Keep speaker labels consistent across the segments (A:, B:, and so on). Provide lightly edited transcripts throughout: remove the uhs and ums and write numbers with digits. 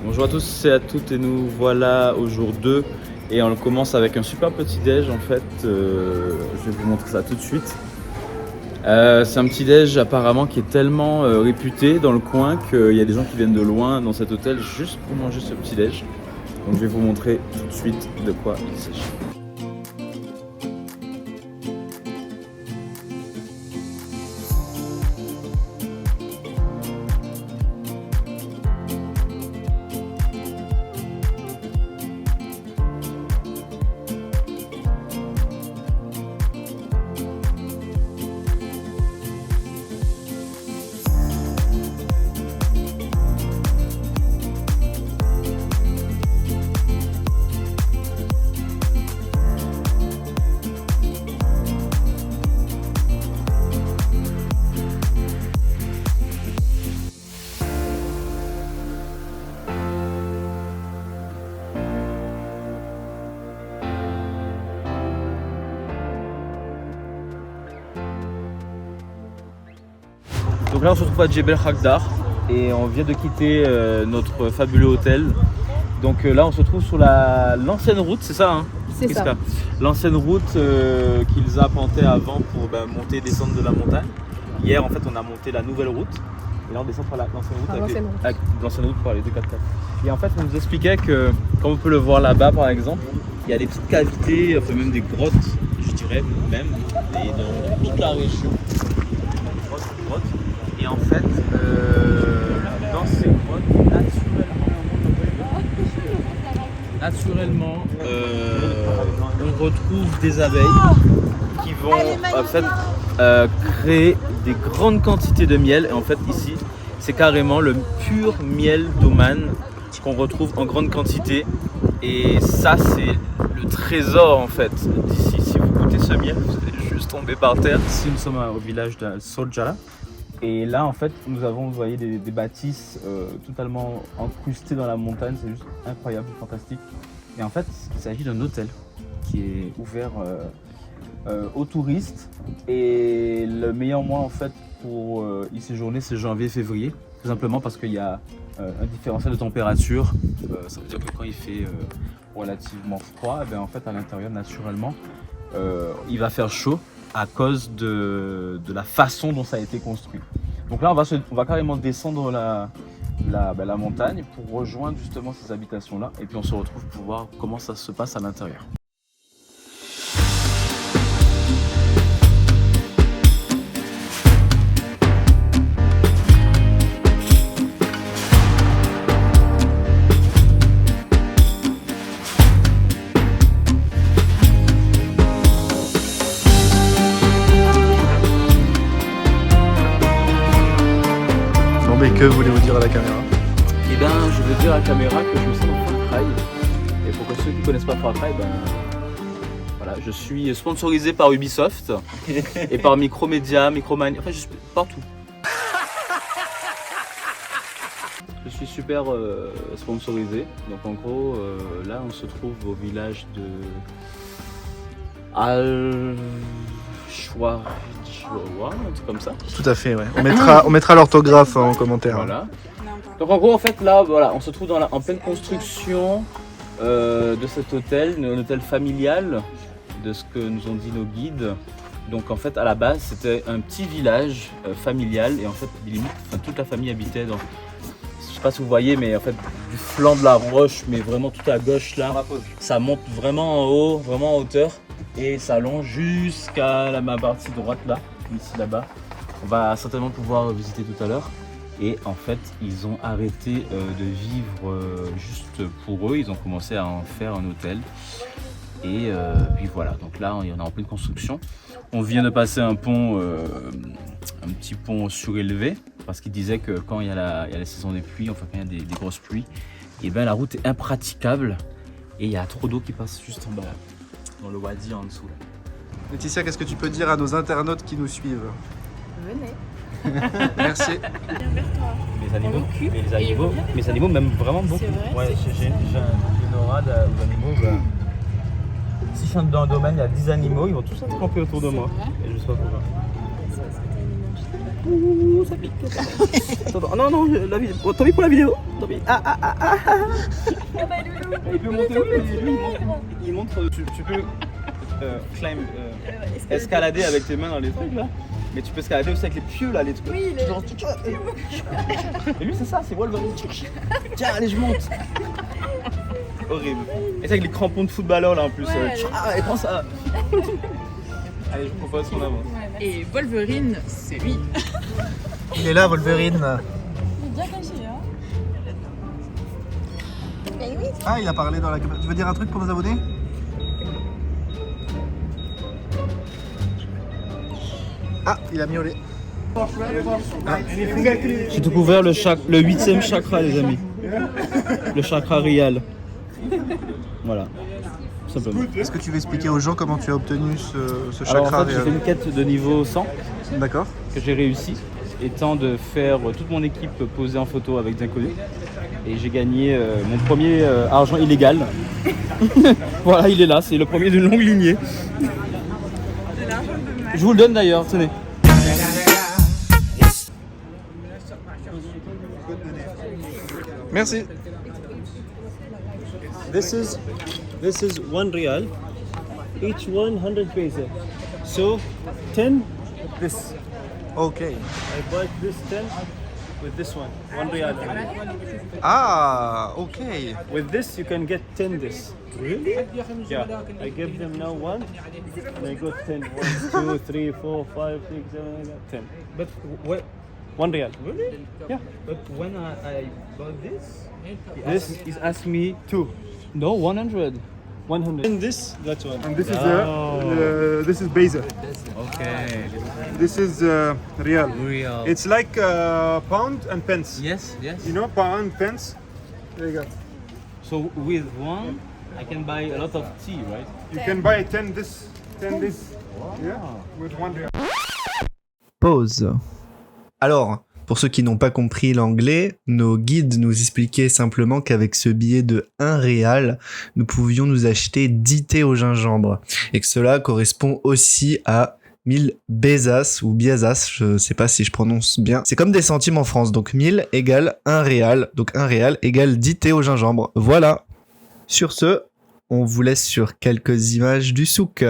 A: Bonjour à tous et à toutes et nous voilà au jour 2 et on commence avec un super petit déj en fait, je vais vous montrer ça tout de suite. C'est un petit déj apparemment qui est tellement réputé dans le coin qu'il y a des gens qui viennent de loin dans cet hôtel juste pour manger ce petit déj. Donc je vais vous montrer tout de suite de quoi il s'agit. Donc là on se retrouve à Djebel Khagdar et on vient de quitter notre fabuleux hôtel. Donc là on se trouve sur l'ancienne route, c'est ça hein?
B: C'est ça.
A: L'ancienne route qu'ils arpentaient avant pour monter et descendre de la montagne. Hier en fait on a monté la nouvelle route et là on descend par l'ancienne route, avec l'ancienne route pour aller de 4x4. Et en fait on nous expliquait que, comme on peut le voir là-bas par exemple, il y a des petites cavités, enfin même des grottes, je dirais même, et dans toute la région. Grottes. Et en fait, dans ces grottes, naturellement, on retrouve des abeilles qui vont en fait créer des grandes quantités de miel. Et en fait, ici, c'est carrément le pur miel d'Oman qu'on retrouve en grande quantité. Et ça, c'est le trésor en fait d'ici. Si vous goûtez ce miel, vous allez juste tomber par terre. Ici, nous sommes au village de Soljala. Et là, en fait, nous avons, vous voyez, des bâtisses totalement incrustées dans la montagne. C'est juste incroyable, fantastique. Et en fait, il s'agit d'un hôtel qui est ouvert aux touristes. Et le meilleur mois, en fait, pour y séjourner, c'est janvier-février. Tout simplement parce qu'il y a un différentiel de température. Ça veut dire que quand il fait relativement froid, en fait, à l'intérieur, naturellement, il va faire chaud à cause de la façon dont ça a été construit. Donc là, on va carrément descendre la montagne pour rejoindre justement ces habitations-là. Et puis on se retrouve pour voir comment ça se passe à l'intérieur.
C: Mais que voulez-vous dire à la caméra?
A: Eh bien, je veux dire à la caméra que je me sens dans Far Cry. Et pour ceux qui ne connaissent pas Far Cry, voilà, je suis sponsorisé par Ubisoft et par Micromedia, Micromania, enfin je suis partout. Je suis super sponsorisé. Donc en gros, là on se trouve au village de Al-Shwar. Un truc comme ça.
C: Tout à fait, ouais. On mettra l'orthographe en commentaire.
A: Voilà. Donc en gros, en fait, là, voilà, on se trouve en pleine construction de cet hôtel, un hôtel familial, de ce que nous ont dit nos guides. Donc en fait, à la base, c'était un petit village familial et en fait, limite, toute la famille habitait dans. Je sais pas si vous voyez, mais en fait, du flanc de la roche, mais vraiment tout à gauche là, ça monte vraiment en haut, vraiment en hauteur. Et ça longe jusqu'à ma partie droite là, ici là-bas. On va certainement pouvoir visiter tout à l'heure. Et en fait, ils ont arrêté de vivre juste pour eux. Ils ont commencé à en faire un hôtel. Et puis voilà, donc là, on est en pleine construction. On vient de passer un pont, un petit pont surélevé. Parce qu'ils disaient que quand il y a la saison des pluies, enfin quand il y a des grosses pluies, et la route est impraticable. Et il y a trop d'eau qui passe juste en bas là. Dans le wadi en dessous.
C: Laetitia, qu'est-ce que tu peux dire à nos internautes qui nous suivent?
B: Venez.
C: Merci.
B: Viens vers toi.
A: Les animaux m'aiment vraiment beaucoup.
B: C'est vrai,
A: Ouais, j'ai une aura d'animaux. Si je suis dans un domaine, il y a 10 animaux, ils vont tous être campés autour de moi. Et je sais pas pourquoi. Ouh, ça pique. Attends, non, non, la vidéo. Oh, t'as mis pour la vidéo. Il peut monter où il montre. Tu peux climb, escalader avec tes mains dans les trucs là. Mais tu peux escalader aussi avec les pieux là, les trucs.
B: Oui, les...
A: Genre, et lui c'est ça, c'est Wolverine. Tiens, allez, je monte. Horrible. Et c'est avec les crampons de footballeur là en plus. Et prends ça. Allez, je propose qu'on avance.
B: Et Wolverine, c'est lui.
C: Il est là, Wolverine.
B: Il est bien caché, hein.
C: Ah, il a parlé dans la caméra. Tu veux dire un truc pour nos abonnés? Ah, il a miaulé.
A: J'ai découvert le 8e chakra, les amis. Le chakra réal. Voilà, tout simplement.
C: Est-ce que tu veux expliquer aux gens comment tu as obtenu ce
A: Alors
C: chakra
A: en fait, j'ai fait une quête de niveau 100
C: D'accord.
A: que j'ai réussi, étant de faire toute mon équipe poser en photo avec des inconnus. Et j'ai gagné mon premier argent illégal. Voilà, il est là, c'est le premier d'une longue lignée. Je vous le donne d'ailleurs, tenez.
C: Merci.
D: This is 1 real. Each one 100 paisa. So 10 this.
C: Ok.
D: I bought this 10 with this one. 1 real.
C: Ah, ok.
D: With this you can get 10 this. Really? Yeah. I give them now 1 and I got 10. 1, 2, 3, 4, 5, 6, 7, 8, 10.
A: But what?
D: 1 real.
A: Really?
D: Yeah.
A: But when I bought this,
D: This
A: he's asked me
D: 2.
A: no 100.
D: 100. And this, that one.
E: And this is Beza.
A: Okay.
E: This is real.
A: Real.
E: It's like pound and pence.
A: Yes, yes.
E: You know pound pence. There you go.
A: So with one, I can buy a lot of tea, right?
E: You can buy 10 this, 10 this. Yeah, with 1 real.
C: Pause. Alors, pour ceux qui n'ont pas compris l'anglais, nos guides nous expliquaient simplement qu'avec ce billet de 1 réal, nous pouvions nous acheter 10 thés au gingembre. Et que cela correspond aussi à 1000 bezas ou biazas, je sais pas si je prononce bien. C'est comme des centimes en France, donc 1000 égale 1 réal, donc 1 réal égale 10 thés au gingembre. Voilà. Sur ce, on vous laisse sur quelques images du souk.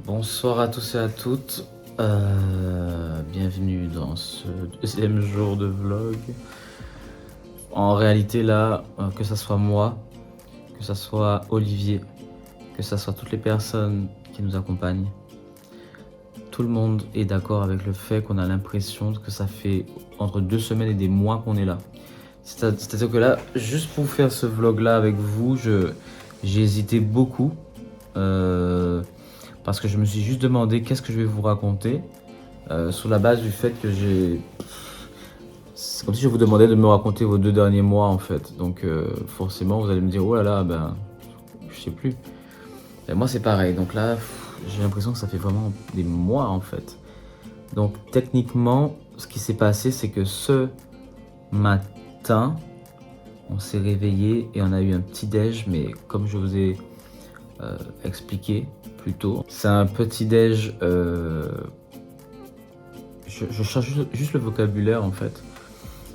A: Bonsoir à tous et à toutes, bienvenue dans ce deuxième jour de vlog. En réalité là, que ça soit moi, que ça soit Olivier, que ça soit toutes les personnes qui nous accompagnent, tout le monde est d'accord avec le fait qu'on a l'impression que ça fait entre 2 semaines et des mois qu'on est là. C'est-à-dire que là, juste pour faire ce vlog là avec vous, j'ai hésité beaucoup. Parce que je me suis juste demandé qu'est-ce que je vais vous raconter sur la base du fait que c'est comme si je vous demandais de me raconter vos 2 derniers mois en fait. Donc forcément vous allez me dire oh là là, ben je sais plus. Et moi c'est pareil, donc là j'ai l'impression que ça fait vraiment des mois en fait. Donc techniquement ce qui s'est passé c'est que ce matin on s'est réveillé et on a eu un petit déj, mais comme je vous ai expliqué plus tôt, c'est un petit déj, je cherche juste le vocabulaire en fait,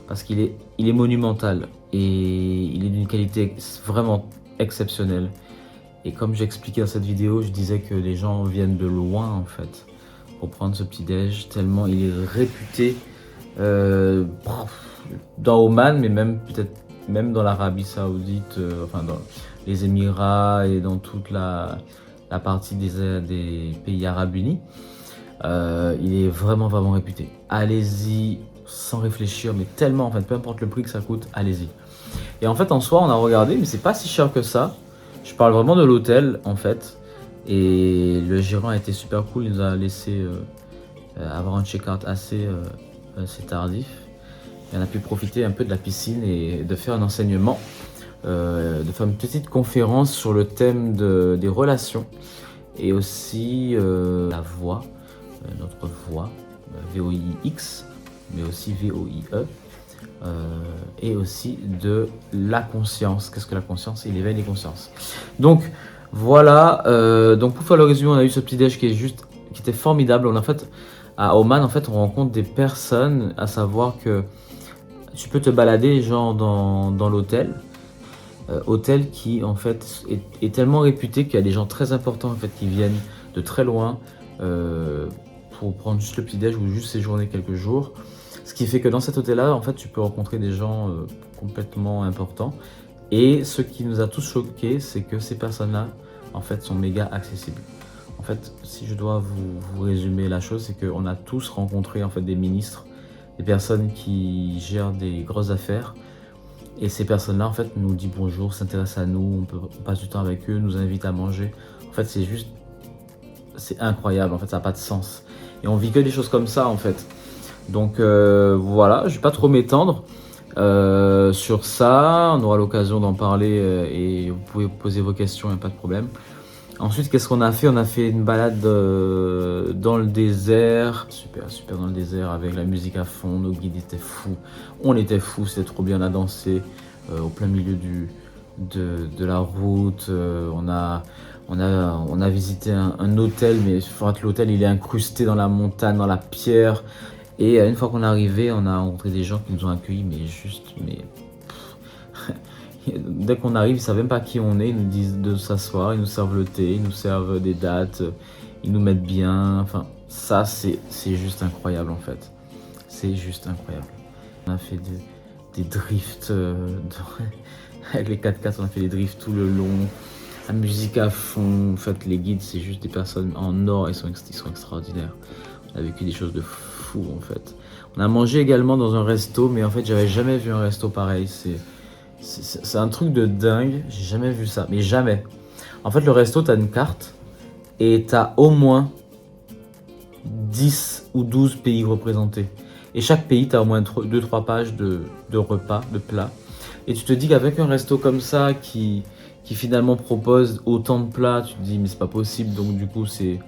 A: parce qu'il est monumental et il est d'une qualité vraiment exceptionnelle. Et comme j'expliquais dans cette vidéo, je disais que les gens viennent de loin en fait. pour prendre ce petit déj, tellement il est réputé dans Oman, mais même peut-être même dans l'Arabie Saoudite, enfin dans les Émirats et dans toute la partie des pays arabes unis. Il est vraiment réputé. Allez-y sans réfléchir, mais tellement en fait, peu importe le prix que ça coûte, allez-y. Et en fait en soi on a regardé, mais c'est pas si cher que ça. Je parle vraiment de l'hôtel en fait. Et le gérant a été super cool, il nous a laissé avoir un check-out assez tardif. Et on a pu profiter un peu de la piscine et de faire un enseignement, de faire une petite conférence sur le thème des relations et aussi la voix, notre voix, VOIX, mais aussi VOIE, et aussi de la conscience. Qu'est-ce que la conscience? Et l'éveil des consciences. Donc voilà, donc pour faire le résumé, on a eu ce petit déj qui était formidable. En fait, à Oman, en fait, on rencontre des personnes, à savoir que tu peux te balader genre dans l'hôtel, hôtel qui en fait est tellement réputé qu'il y a des gens très importants en fait qui viennent de très loin pour prendre juste le petit déj ou juste séjourner quelques jours. Ce qui fait que dans cet hôtel-là, en fait, tu peux rencontrer des gens complètement importants. Et ce qui nous a tous choqués, c'est que ces personnes-là, en fait, sont méga accessibles. En fait, si je dois vous résumer la chose, c'est qu'on a tous rencontré en fait des ministres, des personnes qui gèrent des grosses affaires. Et ces personnes-là, en fait, nous disent bonjour, s'intéressent à nous, on passe du temps avec eux, nous invitent à manger. En fait, c'est incroyable, en fait, ça n'a pas de sens. Et on vit que des choses comme ça, en fait. Donc voilà, je ne vais pas trop m'étendre sur ça. On aura l'occasion d'en parler et vous pouvez poser vos questions, il n'y a pas de problème. Ensuite, qu'est-ce qu'on a fait? On a fait une balade dans le désert. Super dans le désert avec la musique à fond. Nos guides étaient fous. On était fous, c'était trop bien. On a dansé au plein milieu de la route. On a visité un hôtel, mais il faut que l'hôtel il est incrusté dans la montagne, dans la pierre. Et une fois qu'on est arrivé, on a rencontré des gens qui nous ont accueillis, mais dès qu'on arrive, ils ne savent même pas qui on est, ils nous disent de s'asseoir, ils nous servent le thé, ils nous servent des dattes, ils nous mettent bien. Enfin, ça, c'est juste incroyable en fait. C'est juste incroyable. On a fait des drifts avec les 4x4, on a fait des drifts tout le long. La musique à fond. En fait, les guides, c'est juste des personnes en or, ils sont extraordinaires. On a vécu des choses de fou en fait. On a mangé également dans un resto, mais en fait, j'avais jamais vu un resto pareil. C'est un truc de dingue, j'ai jamais vu ça, mais jamais. En fait, le resto, t'as une carte et t'as au moins 10 ou 12 pays représentés. Et chaque pays, t'as au moins 2-3 pages de repas, de plats. Et tu te dis qu'avec un resto comme ça, qui finalement propose autant de plats, tu te dis mais c'est pas possible, donc du coup c'est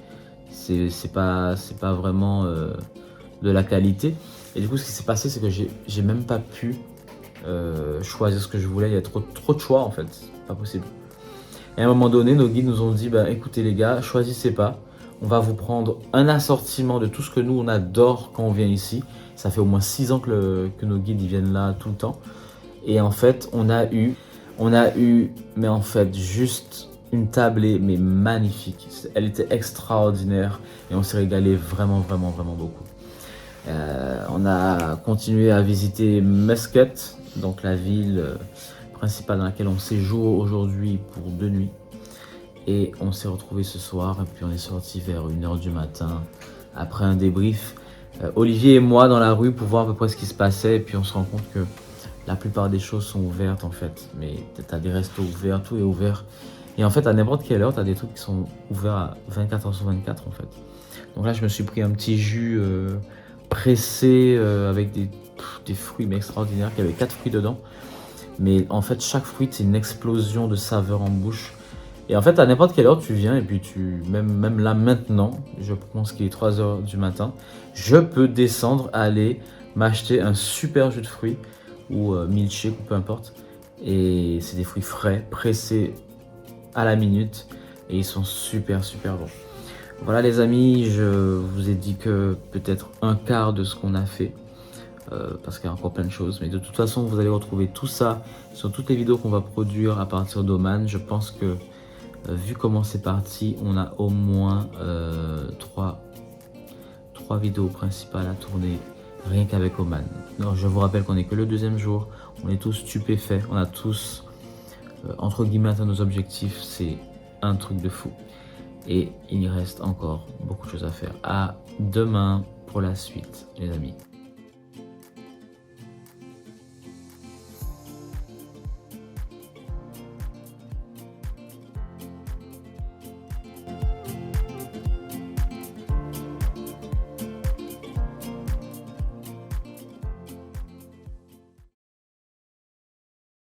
A: pas vraiment de la qualité. Et du coup ce qui s'est passé, c'est que j'ai même pas pu choisir ce que je voulais. Il y a trop de choix en fait, c'est pas possible. Et à un moment donné, nos guides nous ont dit écoutez les gars, choisissez pas, on va vous prendre un assortiment de tout ce que nous on adore quand on vient ici. Ça fait au moins 6 ans que nos guides ils viennent là tout le temps. Et en fait on a eu mais en fait juste une tablée mais magnifique. Elle était extraordinaire et on s'est régalé vraiment beaucoup. On a continué à visiter Muscat, donc la ville principale dans laquelle on séjourne aujourd'hui pour 2 nuits. Et on s'est retrouvés ce soir et puis on est sorti vers 1h du matin après un débrief. Olivier et moi dans la rue pour voir à peu près ce qui se passait et puis on se rend compte que la plupart des choses sont ouvertes en fait. Mais t'as des restos ouverts, tout est ouvert. Et en fait à n'importe quelle heure t'as des trucs qui sont ouverts à 24h sur 24 en fait. Donc là je me suis pris un petit jus pressé avec des fruits mais extraordinaires. Il y avait 4 fruits dedans. Mais en fait chaque fruit c'est une explosion de saveur en bouche. Et en fait à n'importe quelle heure tu viens et puis même là maintenant, je pense qu'il est 3h du matin, je peux descendre, aller m'acheter un super jus de fruits ou milkshake ou peu importe. Et c'est des fruits frais, pressés à la minute et ils sont super bons. Voilà les amis, je vous ai dit que peut-être un quart de ce qu'on a fait. Parce qu'il y a encore plein de choses, mais de toute façon vous allez retrouver tout ça sur toutes les vidéos qu'on va produire à partir d'Oman. Je pense que vu comment c'est parti, on a au moins 3 vidéos principales à tourner rien qu'avec Oman. Alors, je vous rappelle qu'on n'est que le 2e jour, on est tous stupéfaits, on a tous entre guillemets atteint nos objectifs, c'est un truc de fou. Et il reste encore beaucoup de choses à faire. À demain pour la suite, les amis.